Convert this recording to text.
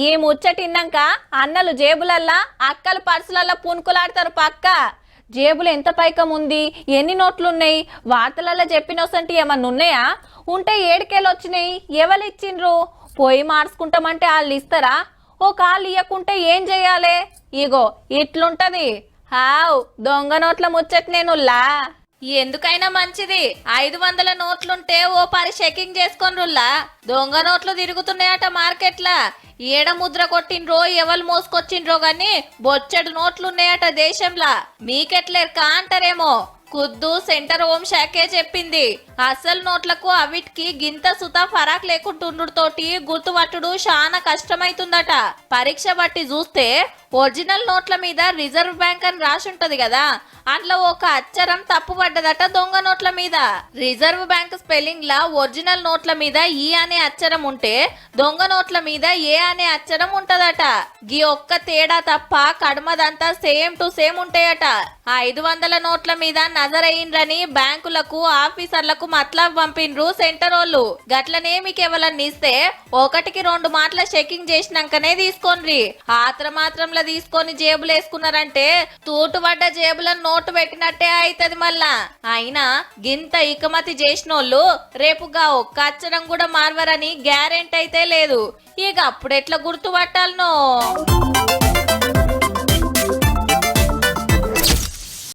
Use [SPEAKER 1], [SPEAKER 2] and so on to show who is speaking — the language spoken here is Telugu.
[SPEAKER 1] ఈ ముచ్చటిన్నాక అన్నలు జేబులల్లా అక్కలు పర్సులల్లా పునుకులాడతారు పక్క. జేబులు ఎంత పైకం ఉంది, ఎన్ని నోట్లున్నాయి, వార్తలల్లో చెప్పినోసంటి ఏమన్నా ఉన్నాయా? ఉంటే ఏడికేళ్ళు వచ్చినాయి, ఎవరు ఇచ్చిండ్రు? పోయి మార్చుకుంటామంటే వాళ్ళు ఇస్తారా? ఓ కాళ్ళు ఇయ్యకుంటే ఏం చెయ్యాలి? ఇగో ఇట్లుంటది. హావ్ దొంగ నోట్ల ముచ్చట్నేనుల్లా. ఎందుకైనా మంచిది 500 నోట్లుంటే ఓ పరి చెకింగ్ చేసుకొనిరుల్లా. దొంగ నోట్లు తిరుగుతున్నాయట మార్కెట్లా. ఏడ ముద్ర కొట్టిండ్రో ఎవరు మోసుకొచ్చిండ్రో గాని బొచ్చెడు నోట్లున్నాయట దేశంలా. మీకెట్లేర్కా అంటారేమో. ఖుద్దు సెంటర్ హోం శాఖే చెప్పింది. అసలు నోట్లకు అవిటికి గింత సుతా ఫరాక్ లేకుంటుండుతోటి గుర్తుపట్టుడు చాలా కష్టమైతుందట. పరీక్ష బట్టి చూస్తే ఒరిజినల్ నోట్ల మీద రిజర్వ్ బ్యాంక్ అని రాసి ఉంటది కదా, అందులో ఒక అక్షరం తప్పు పడ్డదట దొంగ నోట్ల మీద. రిజర్వ్ బ్యాంక్ స్పెల్లింగ్ లా ఒరిజినల్ నోట్ల మీద ఈ అనే అక్షరం ఉంటే దొంగ నోట్ల మీద ఏ అనే అక్షరం ఉంటదట. గీ ఒక్క తేడా తప్ప కడమదంతా సేమ్ టు సేమ్ ఉంటాయట. 500 నోట్ల మీద నజరయ్యిండ్రని బ్యాంకులకు ఆఫీసర్లకు మతలబ్ పంపిండ్రు సెంటర్ వాళ్ళు. గట్లనే మీకు ఎవరన్నా ఇస్తే 1-2 మాటల చెకింగ్ చేసినాకనే తీసుకోండి. మాత్రంలో తీసుకొని జేబులు వేసుకున్నారంటే తూటుపడ్డ జేబులను నోటు పెట్టినట్టే అయితది మళ్ళా. అయినా గింత ఇకమతి చేసినోళ్ళు రేపుగా ఒక్క అక్షరం కూడా మార్వరని గ్యారెంటీ అయితే లేదు. ఇక అప్పుడెట్లా గుర్తుపట్టాలనో.